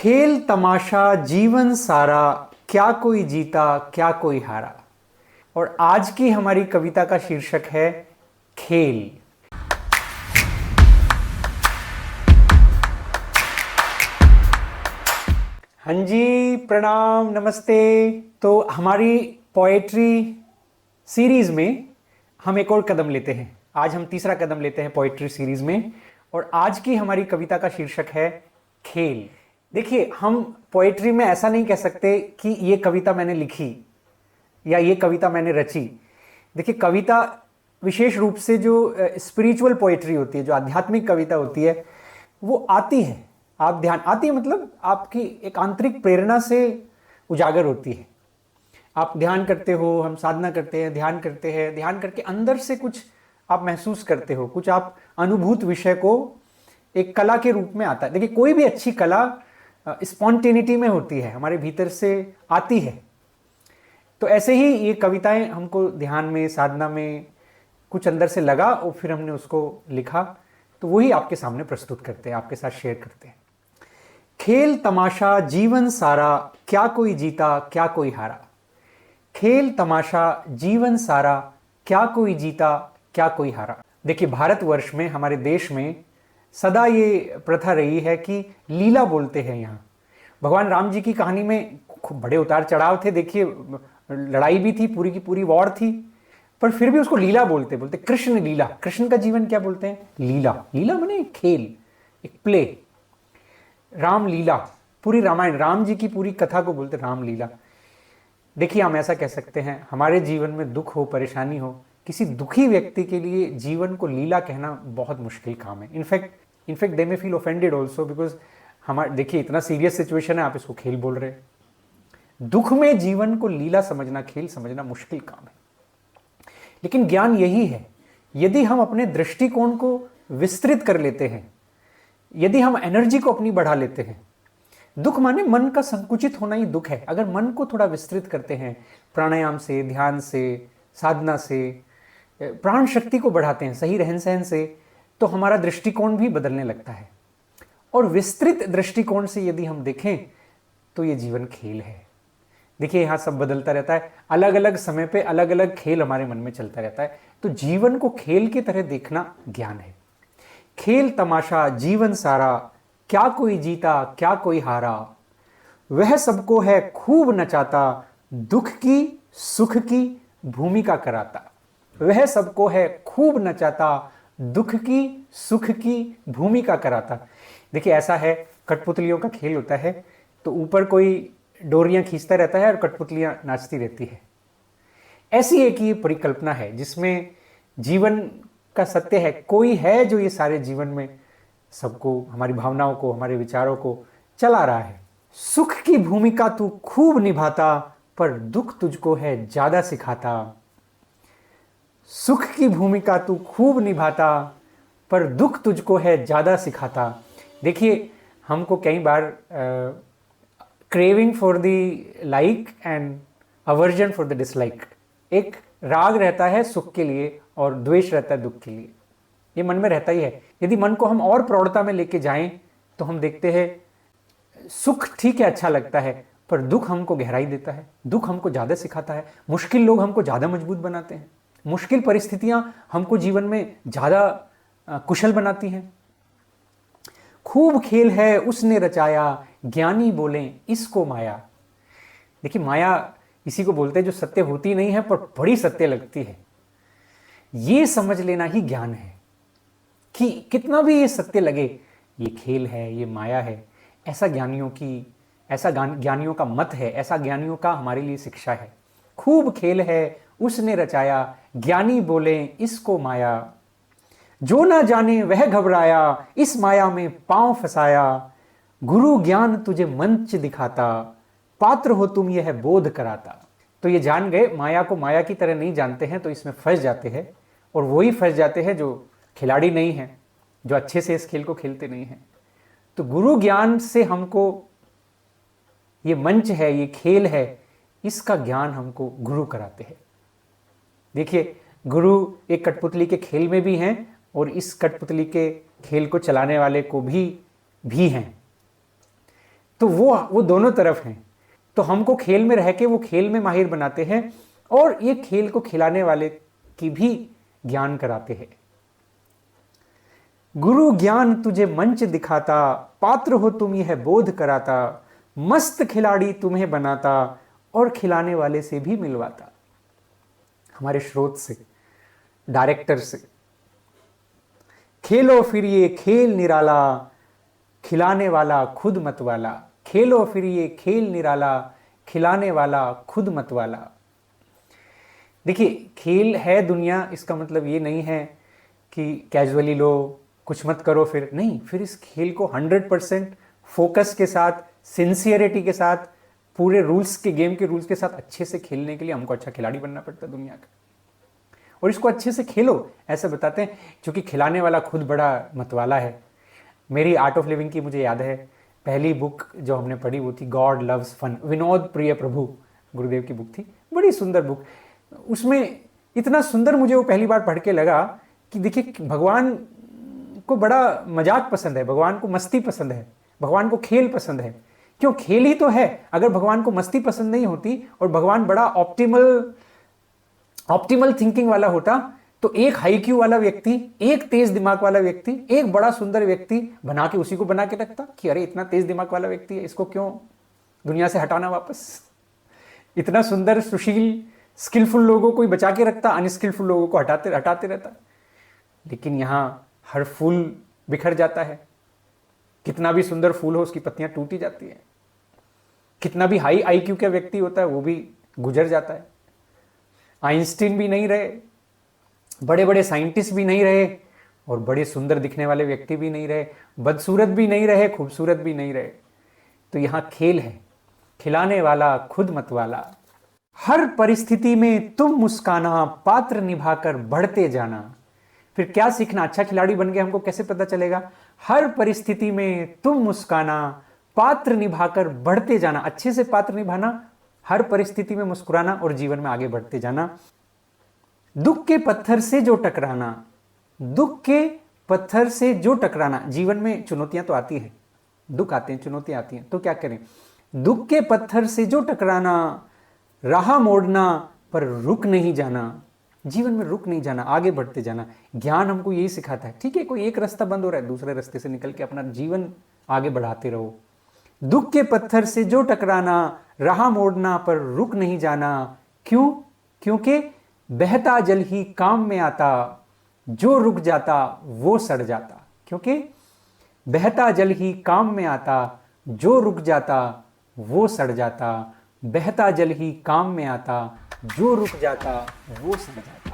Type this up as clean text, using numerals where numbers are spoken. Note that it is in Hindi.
खेल तमाशा जीवन सारा, क्या कोई जीता क्या कोई हारा। और आज की हमारी कविता का शीर्षक है खेल। हाँ जी, प्रणाम, नमस्ते। तो हमारी पोएट्री सीरीज में हम एक और कदम लेते हैं। आज हम तीसरा कदम लेते हैं पोएट्री सीरीज में, और आज की हमारी कविता का शीर्षक है खेल। देखिए, हम पोएट्री में ऐसा नहीं कह सकते कि ये कविता मैंने लिखी या ये कविता मैंने रची। देखिए, कविता विशेष रूप से जो स्पिरिचुअल पोएट्री होती है, जो आध्यात्मिक कविता होती है, वो आती है, आप ध्यान आती है, मतलब आपकी एक आंतरिक प्रेरणा से उजागर होती है। आप ध्यान करते हो, हम साधना करते हैं, ध्यान करते हैं, ध्यान करके अंदर से कुछ आप महसूस करते हो, कुछ आप अनुभूत विषय को एक कला के रूप में आता है। देखिए, कोई भी अच्छी कला स्पॉन्टेनिटी में होती है, हमारे भीतर से आती है। तो ऐसे ही ये कविताएं हमको ध्यान में, साधना में कुछ अंदर से लगा और फिर हमने उसको लिखा, तो वही आपके सामने प्रस्तुत करते हैं, आपके साथ शेयर करते हैं। खेल तमाशा जीवन सारा, क्या कोई जीता क्या कोई हारा। खेल तमाशा जीवन सारा, क्या कोई जीता क्या कोई हारा। देखिए, भारतवर्ष में, हमारे देश में सदा ये प्रथा रही है कि लीला बोलते हैं। यहाँ भगवान राम जी की कहानी में खूब बड़े उतार चढ़ाव थे। देखिए, लड़ाई भी थी, पूरी की पूरी वॉर थी, पर फिर भी उसको लीला बोलते कृष्ण लीला। कृष्ण का जीवन क्या बोलते हैं? लीला। लीला माने एक खेल, एक प्ले। राम लीला, पूरी रामायण, राम जी की पूरी कथा को बोलते राम लीला। देखिए, हम ऐसा कह सकते हैं, हमारे जीवन में दुख हो, परेशानी हो, किसी दुखी व्यक्ति के लिए जीवन को लीला कहना बहुत मुश्किल काम है। In fact they may feel offended also, because हमारे, देखिए, इतना सीरियस सिचुएशन है, आप इसको खेल बोल रहे हैं। दुख में जीवन को लीला समझना, खेल समझना मुश्किल काम है। लेकिन ज्ञान यही है, यदि हम अपने दृष्टिकोण को विस्तृत कर लेते हैं, यदि हम एनर्जी को अपनी बढ़ा लेते हैं, दुख माने मन का संकुचित होना ही दुख है। अगर मन को थोड़ा विस्तृत करते हैं, प्राणायाम से, ध्यान से, साधना से, प्राण शक्ति को बढ़ाते हैं, सही रहन सहन से, तो हमारा दृष्टिकोण भी बदलने लगता है। और विस्तृत दृष्टिकोण से यदि हम देखें तो ये जीवन खेल है। देखिए, यहाँ सब बदलता रहता है, अलग अलग समय पे अलग अलग खेल हमारे मन में चलता रहता है। तो जीवन को खेल की तरह देखना ज्ञान है। खेल तमाशा जीवन सारा, क्या कोई जीता क्या कोई हारा। वह सबको है खूब नचाता, दुख की सुख की भूमिका कराता। वह सबको है खूब नचाता, दुख की सुख की भूमिका कराता। देखिए, ऐसा है, कठपुतलियों का खेल होता है, तो ऊपर कोई डोरियां खींचता रहता है और कठपुतलियां नाचती रहती है। ऐसी एक ये परिकल्पना है जिसमें जीवन का सत्य है, कोई है जो ये सारे जीवन में सबको, हमारी भावनाओं को, हमारे विचारों को चला रहा है। सुख की भूमिका तू खूब निभाता, पर दुख तुझको है ज्यादा सिखाता। सुख की भूमिका तू खूब निभाता, पर दुख तुझको है ज्यादा सिखाता। देखिए, हमको कई बार craving for the like and aversion for the dislike, एक राग रहता है सुख के लिए और द्वेष रहता है दुख के लिए। ये मन में रहता ही है। यदि मन को हम और प्रौढ़ता में लेके जाएं तो हम देखते हैं सुख ठीक है, अच्छा लगता है, पर दुख हमको गहराई देता है, दुख हमको ज्यादा सिखाता है। मुश्किल लोग हमको ज्यादा मजबूत बनाते हैं, मुश्किल परिस्थितियां हमको जीवन में ज्यादा कुशल बनाती हैं। खूब खेल है उसने रचाया, ज्ञानी बोले इसको माया। देखिए, माया इसी को बोलते हैं जो सत्य होती नहीं है पर बड़ी सत्य लगती है। ये समझ लेना ही ज्ञान है कि कितना भी ये सत्य लगे, ये खेल है, ये माया है। ऐसा ज्ञानियों का मत है, ऐसा ज्ञानियों का हमारे लिए शिक्षा है। खूब खेल है उसने रचाया, ज्ञानी बोले इसको माया। जो ना जाने वह घबराया, इस माया में पांव फंसाया। गुरु ज्ञान तुझे मंच दिखाता, पात्र हो तुम यह बोध कराता। तो ये जान गए, माया को माया की तरह नहीं जानते हैं तो इसमें फंस जाते हैं, और वही फंस जाते हैं जो खिलाड़ी नहीं है, जो अच्छे से इस खेल को खेलते नहीं हैं। तो गुरु ज्ञान से हमको, ये मंच है, ये खेल है, इसका ज्ञान हमको गुरु कराते हैं। देखिए, गुरु एक कठपुतली के खेल में भी हैं और इस कठपुतली के खेल को चलाने वाले को भी हैं। तो वो दोनों तरफ हैं। तो हमको खेल में रह के वो खेल में माहिर बनाते हैं और ये खेल को खिलाने वाले की भी ज्ञान कराते हैं। गुरु ज्ञान तुझे मंच दिखाता, पात्र हो तुम यह बोध कराता, मस्त खिलाड़ी तुम्हें बनाता और खिलाने वाले से भी मिलवाता। हमारे स्रोत से, डायरेक्टर से, खेलो फिर ये खेल निराला, खिलाने वाला खुद मतवाला। खेलो फिर ये खेल निराला, खिलाने वाला खुद मतवाला। देखिए, खेल है दुनिया, इसका मतलब ये नहीं है कि कैजुअली लो, कुछ मत करो, फिर नहीं, फिर इस खेल को 100% फोकस के साथ, सिंसियरिटी के साथ, पूरे रूल्स के, गेम के रूल्स के साथ अच्छे से खेलने के लिए हमको अच्छा खिलाड़ी बनना पड़ता है दुनिया का। और इसको अच्छे से खेलो, ऐसे बताते हैं, क्योंकि खिलाने वाला खुद बड़ा मतवाला है। मेरी आर्ट ऑफ लिविंग की मुझे याद है पहली बुक जो हमने पढ़ी वो थी गॉड लव्स फन, विनोद प्रिय प्रभु, गुरुदेव की बुक थी, बड़ी सुंदर बुक। उसमें इतना सुंदर मुझे वो पहली बार पढ़ के लगा कि देखिए, भगवान को बड़ा मजाक पसंद है, भगवान को मस्ती पसंद है, भगवान को खेल पसंद है। क्यों? खेल ही तो है। अगर भगवान को मस्ती पसंद नहीं होती और भगवान बड़ा ऑप्टिमल थिंकिंग वाला होता तो एक हाई क्यू वाला व्यक्ति, एक तेज दिमाग वाला व्यक्ति, एक बड़ा सुंदर व्यक्ति बना के उसी को बना के रखता कि अरे इतना तेज दिमाग वाला व्यक्ति है, इसको क्यों दुनिया से हटाना वापस। इतना सुंदर, सुशील, स्किलफुल लोगों को ही बचा के रखता, अनस्किलफुल लोगों को हटाते रहता। लेकिन यहां हर फूल बिखर जाता है, कितना भी सुंदर फूल हो उसकी पत्तियां टूटी जाती है, कितना भी हाई आईक्यू का व्यक्ति होता है वो भी गुजर जाता है। आइंस्टीन भी नहीं रहे, बड़े बड़े साइंटिस्ट भी नहीं रहे, और बड़े सुंदर दिखने वाले व्यक्ति भी नहीं रहे, बदसूरत भी नहीं रहे, खूबसूरत भी नहीं रहे। तो यहां खेल है, खिलाने वाला खुद मतवाला। हर परिस्थिति में तुम मुस्काना, पात्र निभाकर बढ़ते जाना। फिर क्या सीखना? अच्छा खिलाड़ी बन गए हमको कैसे पता चलेगा? हर परिस्थिति में तुम मुस्काना, पात्र निभाकर बढ़ते जाना। अच्छे से पात्र निभाना, हर परिस्थिति में मुस्कुराना और जीवन में आगे बढ़ते जाना। दुख के पत्थर से जो टकराना, दुख के पत्थर से जो टकराना। जीवन में चुनौतियां तो आती है, दुख आते हैं, चुनौतियां आती हैं, तो क्या करें? दुख के पत्थर से जो टकराना, राह मोड़ना पर रुक नहीं जाना। जीवन में रुक नहीं जाना, आगे बढ़ते जाना। ज्ञान हमको यही सिखाता है। ठीक है, कोई एक रास्ता बंद हो रहा है, दूसरे रास्ते से निकल के अपना जीवन आगे बढ़ाते रहो। दुख के पत्थर से जो टकराना, राह मोड़ना पर रुक नहीं जाना। क्यों? क्योंकि बहता जल ही काम में आता, जो रुक जाता वो सड़ जाता। क्योंकि बहता जल ही काम में आता, जो रुक जाता वो सड़ जाता। बहता जल ही काम में आता, जो रुक जाता वो सड़ जाता।